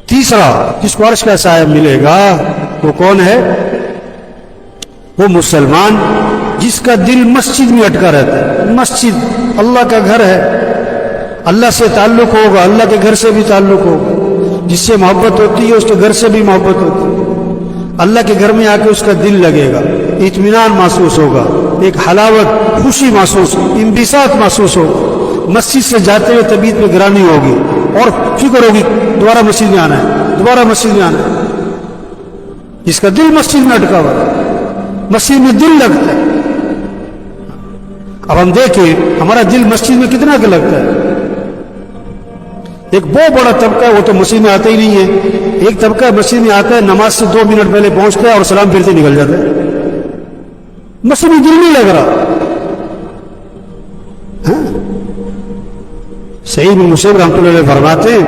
تیسرا جس کو عرش کا سایہ ملے گا وہ کون ہے؟ وہ مسلمان جس کا دل مسجد میں اٹکا رہتا ہے. مسجد اللہ کا گھر ہے، اللہ سے تعلق ہوگا، اللہ کے گھر سے بھی تعلق ہوگا. جس سے محبت ہوتی ہے اس کے گھر سے بھی محبت ہوتی ہے. اللہ کے گھر میں آ کے اس کا دل لگے گا، اطمینان محسوس ہوگا، ایک حلاوت، خوشی محسوس، انبساط محسوس ہوگا. مسجد سے جاتے ہوئے طبیعت میں گرانی ہوگی اور فکر ہوگی دوبارہ مسجد میں آنا ہے، دوبارہ مسجد میں آنا ہے. جس کا دل مسجد میں اٹکا ہوا ہے، مسجد میں دل لگتا ہے. اب ہم دیکھیں ہمارا دل مسجد میں کتنا کا لگتا ہے. ایک بہت بڑا طبقہ ہے وہ تو مسجد میں آتا ہی نہیں ہے. ایک طبقہ مسجد میں آتا ہے، نماز سے 2 منٹ پہلے پہنچتا ہے اور سلام پھرتے نکل جاتا ہے. مسجد میں دل نہیں لگ رہا. سعید بن مسیب رحمۃ اللہ علیہ فرماتے ہیں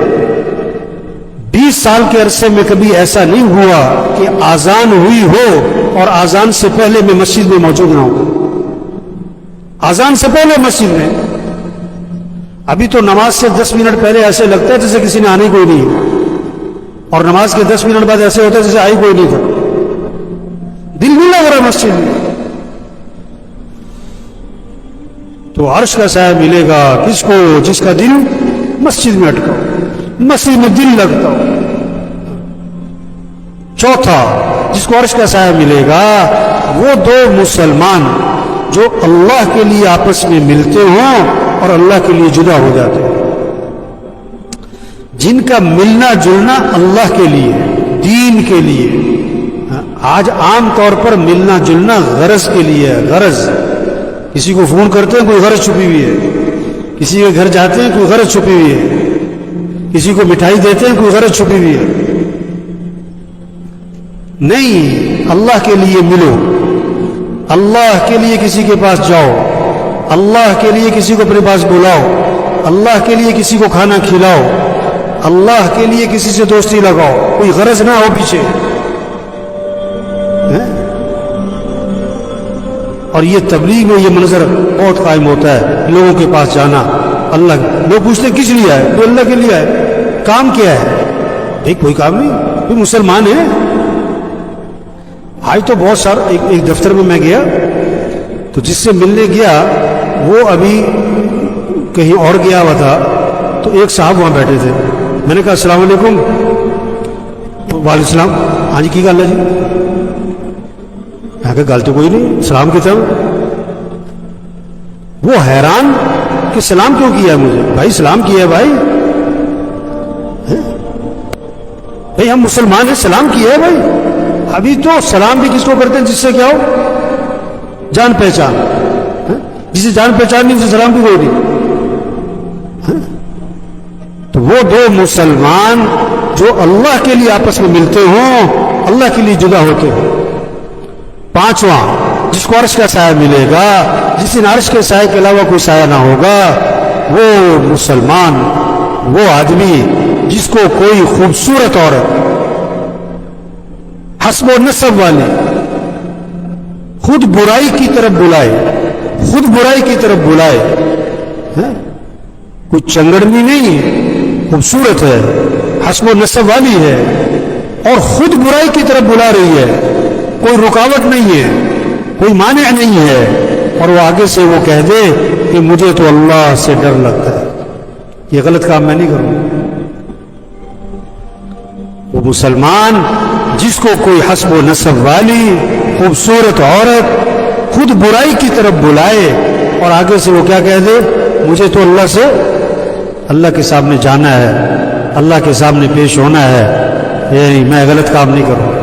20 سال کے عرصے میں کبھی ایسا نہیں ہوا کہ آزان ہوئی ہو اور آزان سے پہلے میں مسجد میں موجود نہ ہوں. آزان سے پہلے مسجد میں. ابھی تو نماز سے 10 منٹ پہلے ایسے لگتا ہے جیسے کسی نے آنے کوئی نہیں ہے، اور نماز کے 10 منٹ بعد ایسے ہوتا ہے جیسے آئی کوئی نہیں تھا. دل نہیں لگ رہا مسجد میں. تو عرش کا سایہ ملے گا کس کو؟ جس کا دل مسجد میں اٹکا ہو، مسجد میں دل لگتا ہو. چوتھا جس کو عرش کا سایہ ملے گا وہ 2 مسلمان جو اللہ کے لیے آپس میں ملتے ہوں اور اللہ کے لیے جدا ہو جاتے ہیں. جن کا ملنا جلنا اللہ کے لیے، دین کے لیے. آج عام طور پر ملنا جلنا غرض کے لیے ہے. غرض، کسی کو فون کرتے ہیں کوئی غرض چھپی ہوئی ہے، کسی کے گھر جاتے ہیں کوئی غرض چھپی ہوئی ہے، کسی کو مٹھائی دیتے ہیں کوئی غرض چھپی ہوئی ہے. نہیں، اللہ کے لیے ملو، اللہ کے لیے کسی کے پاس جاؤ، اللہ کے لیے کسی کو اپنے پاس بلاؤ، اللہ کے لیے کسی کو کھانا کھلاؤ، اللہ کے لیے کسی سے دوستی لگاؤ. کوئی غرض نہ ہو پیچھے. اور یہ تبلیغ میں یہ منظر بہت قائم ہوتا ہے، لوگوں کے پاس جانا. اللہ، لوگ پوچھتے ہیں کس لیے آئے؟ تو اللہ کے لیے آئے. کام کیا ہے؟ ایک کوئی کام نہیں، کوئی مسلمان ہے. آج تو بہت سارا ایک دفتر میں میں گیا تو جس سے ملنے گیا وہ ابھی کہیں اور گیا ہوا تھا. تو ایک صاحب وہاں بیٹھے تھے. میں نے کہا السلام علیکم. وعلیکم السلام. ہاں جی، کی گل ہے جی؟ میں کہا گل تو کوئی نہیں، سلام کی طرف. وہ حیران کہ سلام کیوں کیا ہے مجھے؟ بھائی سلام کیا ہے بھائی، بھائی ہم مسلمان ہیں، سلام کیا ہے بھائی. ابھی تو سلام بھی کس کو کرتے ہیں؟ جس سے کیا ہو؟ جان پہچان. جسے جان پہچان نہیں اسے سلام بھی کوئی نہیں. تو وہ 2 مسلمان جو اللہ کے لیے آپس میں ملتے ہوں، اللہ کے لیے جدا ہوتے ہوں. پانچواں جس کو عرش کا سایہ ملے گا، جس دن عرش کے سایہ کے علاوہ کوئی سایہ نہ ہوگا، وہ مسلمان، وہ آدمی جس کو کوئی خوبصورت عورت، حسب و نسب والی، خود برائی کی طرف بلائے، خود برائی کی طرف بلائے. کوئی چنگڑنی نہیں ہے، خوبصورت ہے، حسب و نسب والی ہے اور خود برائی کی طرف بلا رہی ہے. کوئی رکاوٹ نہیں ہے، کوئی مانع نہیں ہے، اور وہ آگے سے وہ کہہ دے کہ مجھے تو اللہ سے ڈر لگتا ہے، یہ غلط کام میں نہیں کروں. وہ مسلمان جس کو کوئی حسب و نسب والی خوبصورت عورت خود برائی کی طرف بلائے اور آگے سے وہ کیا کہہ دے؟ مجھے تو اللہ سے، اللہ کے سامنے جانا ہے، اللہ کے سامنے پیش ہونا ہے، یہ میں غلط کام نہیں کروں.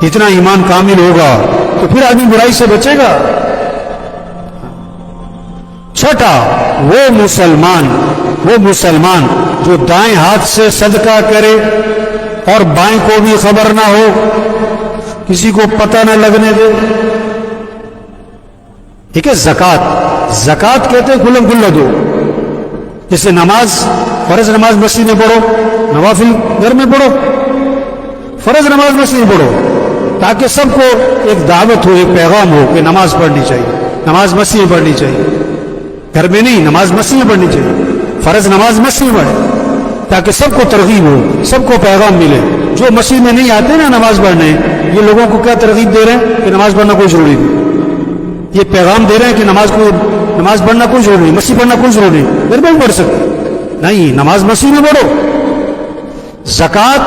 اتنا ایمان کامل ہوگا تو پھر آدمی برائی سے بچے گا. چھٹا وہ مسلمان جو دائیں ہاتھ سے صدقہ کرے اور بائیں کو بھی خبر نہ ہو، کسی کو پتہ نہ لگنے دے. ٹھیک ہے، زکوٰۃ کہتے ہیں کھلم کھلا دو. جیسے نماز، فرض نماز مسجد میں پڑھو، نوافل گھر میں پڑھو. فرض نماز مسجد میں پڑھو تاکہ سب کو ایک دعوت ہو، ایک پیغام ہو کہ نماز پڑھنی چاہیے، نماز مسجد میں پڑھنی چاہیے. گھر میں نہیں، نماز مسجد میں پڑھنی چاہیے. فرض نماز مسجد میں پڑھے. تاکہ سب کو ترغیب ہو, سب کو پیغام ملے. جو مسجد میں نہیں آتے نا نماز پڑھنے, یہ لوگوں کو کیا ترغیب دے رہے ہیں کہ نماز پڑھنا کوئی ضروری نہیں. یہ پیغام دے رہے ہیں کہ نماز پڑھنا کوئی ضروری نہیں, مسجد پڑھنا کوئی ضروری نہیں, گھر میں بھی پڑھ سکتے نہیں, نماز مسجد میں پڑھو. زکوٰۃ,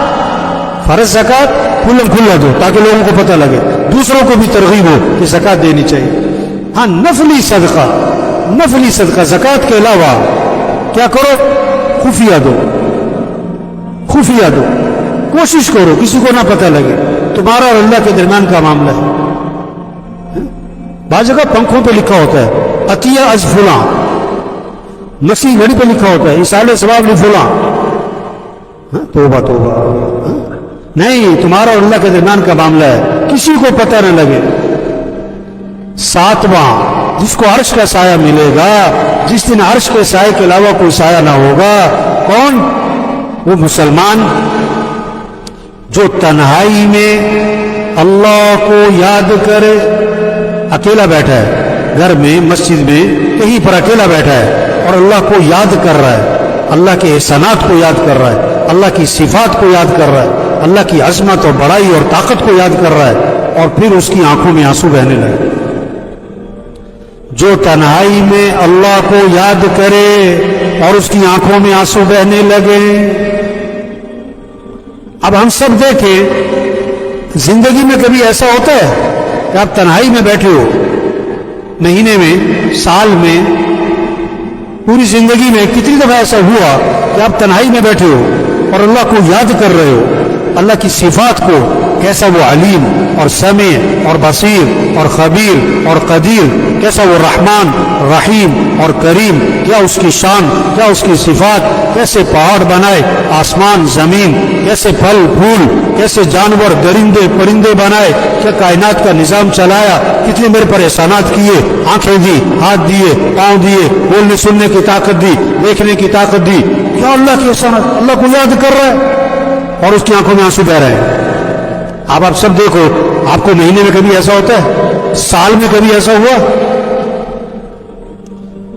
فرض زکوٰۃ کھلا دو تاکہ لوگوں کو پتہ لگے, دوسروں کو بھی ترغیب ہو کہ زکوٰۃ دینی چاہیے. ہاں نفلی صدقہ زکوٰۃ کے علاوہ کیا کرو, خفیہ دو, کوشش کرو کسی کو نہ پتہ لگے. تمہارا اور اللہ کے درمیان کا معاملہ ہے. بعض جگہ پنکھوں پہ لکھا ہوتا ہے عطیہ از فلاں, مسیح گھڑی پہ لکھا ہوتا ہے ایصال ثواب لفلاں. توبہ نہیں, تمہارا اور اللہ کے درمیان کا معاملہ ہے, کسی کو پتہ نہ لگے. 7واں, جس کو عرش کا سایہ ملے گا جس دن عرش کے سائے کے علاوہ کوئی سایہ نہ ہوگا. کون؟ وہ مسلمان جو تنہائی میں اللہ کو یاد کرے. اکیلا بیٹھا ہے گھر میں, مسجد میں, کہیں پر اکیلا بیٹھا ہے اور اللہ کو یاد کر رہا ہے, اللہ کے احسانات کو یاد کر رہا ہے, اللہ کی صفات کو یاد کر رہا ہے, اللہ کی عظمت اور بڑائی اور طاقت کو یاد کر رہا ہے, اور پھر اس کی آنکھوں میں آنسو بہنے لگے. جو تنہائی میں اللہ کو یاد کرے اور اس کی آنکھوں میں آنسو بہنے لگے. اب ہم سب دیکھیں, زندگی میں کبھی ایسا ہوتا ہے کہ آپ تنہائی میں بیٹھے ہو, مہینے میں, سال میں, پوری زندگی میں کتنی دفعہ ایسا ہوا کہ آپ تنہائی میں بیٹھے ہو اور اللہ کو یاد کر رہے ہو, اللہ کی صفات کو, کیسا وہ علیم اور سمیع اور بصیر اور خبیر اور قدیر, کیسا وہ رحمان, رحیم اور کریم, کیا اس کی شان, کیا اس کی صفات, کیسے پہاڑ بنائے, آسمان زمین, کیسے پھل پھول, کیسے جانور درندے پرندے بنائے, کیا کائنات کا نظام چلایا, کتنے میرے پر احسانات کیے, آنکھیں دی, ہاتھ دیے, پاؤں دیے, بولنے سننے کی طاقت دی, دیکھنے کی طاقت دی. کیا اللہ کے احسانات, اللہ کو یاد کر رہا ہے اور اس کی آنکھوں میں آنسو بہ رہے ہیں. اب آپ سب دیکھو, آپ کو مہینے میں کبھی ایسا ہوتا ہے, سال میں کبھی ایسا ہوا؟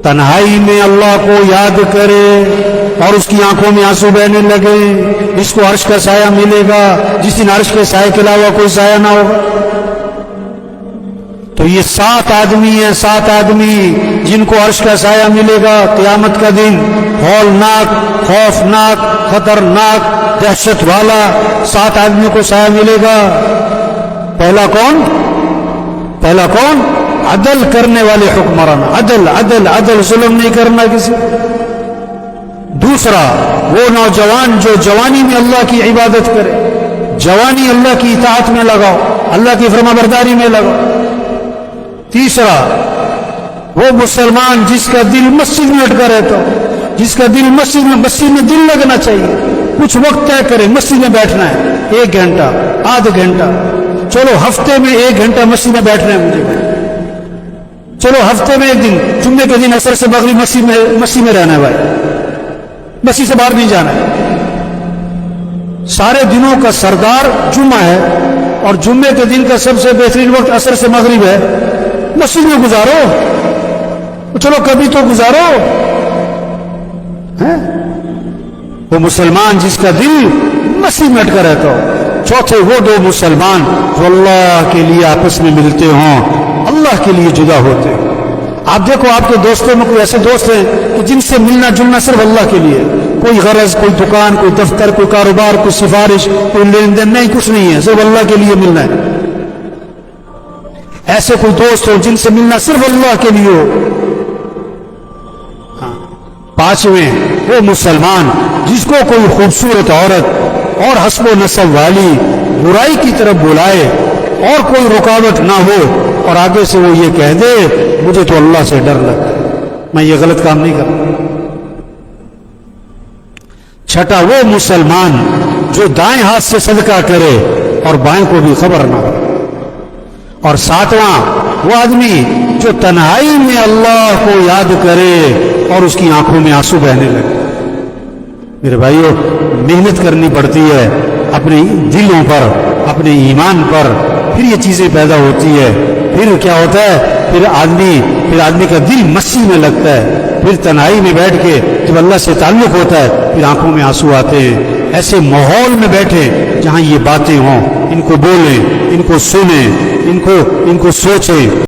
تنہائی میں اللہ کو یاد کرے اور اس کی آنکھوں میں آنسو بہنے لگے. اس کو عرش کا سایہ ملے گا جس دن عرش کے سائے کے علاوہ کوئی سایہ نہ ہوگا. تو یہ 7 آدمی ہیں, 7 آدمی جن کو عرش کا سایہ ملے گا قیامت کا دن. ہولناک, خوفناک, خطرناک, دہشت والا 7 آدمیوں کو سایہ ملے گا. پہلا کون؟ عدل کرنے والے حکمران, عدل, ظلم نہیں کرنا کسی. دوسرا وہ نوجوان جو جوانی میں اللہ کی عبادت کرے, جوانی اللہ کی اطاعت میں لگاؤ, اللہ کی فرما برداری میں لگاؤ. تیسرا وہ مسلمان جس کا دل مسجد میں اٹکا رہتا ہو, جس کا دل مسجد میں دل لگنا چاہیے. کچھ وقت طے کرے, مسجد میں بیٹھنا ہے 1 گھنٹہ, آدھ گھنٹہ, چلو ہفتے میں 1 گھنٹہ مسجد میں بیٹھنا ہے مجھے, چلو ہفتے میں 1 دن, جمعے کے دن عصر سے مغرب مسجد میں رہنا ہے بھائی, مسجد سے باہر نہیں جانا ہے. سارے دنوں کا سردار جمعہ ہے اور جمعے کے دن کا سب سے بہترین وقت عصر سے مغرب ہے, مسجد میں گزارو. چلو کبھی تو گزارو. وہ مسلمان جس کا دل مسجد میں اٹکا رہتا ہو. چوتھے وہ 2 مسلمان جو اللہ کے لیے آپس میں ملتے ہوں, اللہ کے لیے جدا ہوتے ہیں. آپ دیکھو آپ کے دوستوں میں کوئی ایسے دوست ہیں کہ جن سے ملنا جلنا صرف اللہ کے لیے, کوئی غرض, کوئی دکان, کوئی دفتر, کوئی کاروبار, کوئی سفارش, کوئی لین دین نہیں, کچھ نہیں ہے, صرف اللہ کے لیے ملنا ہے. ایسے کوئی دوست ہو جن سے ملنا صرف اللہ کے لیے ہو. 5ویں وہ مسلمان جس کو کوئی خوبصورت عورت اور حسب و نسب والی برائی کی طرف بلائے اور کوئی رکاوٹ نہ ہو اور آگے سے وہ یہ کہہ دے مجھے تو اللہ سے ڈر لگتا ہے, میں یہ غلط کام نہیں کرتا. 6واں وہ مسلمان جو دائیں ہاتھ سے صدقہ کرے اور بائیں کو بھی خبر نہ ہو. اور 7واں وہ آدمی جو تنہائی میں اللہ کو یاد کرے اور اس کی آنکھوں میں آنسو بہنے لگے. میرے بھائیو, محنت کرنی پڑتی ہے اپنے دلوں پر, اپنے ایمان پر, پھر یہ چیزیں پیدا ہوتی ہے. پھر کیا ہوتا ہے, پھر آدمی کا دل مسجد میں لگتا ہے, پھر تنہائی میں بیٹھ کے جب اللہ سے تعلق ہوتا ہے پھر آنکھوں میں آنسو آتے ہیں۔ ایسے ماحول میں بیٹھے جہاں یہ باتیں ہوں، ان کو بولیں، ان کو سنیں، ان کو سوچیں۔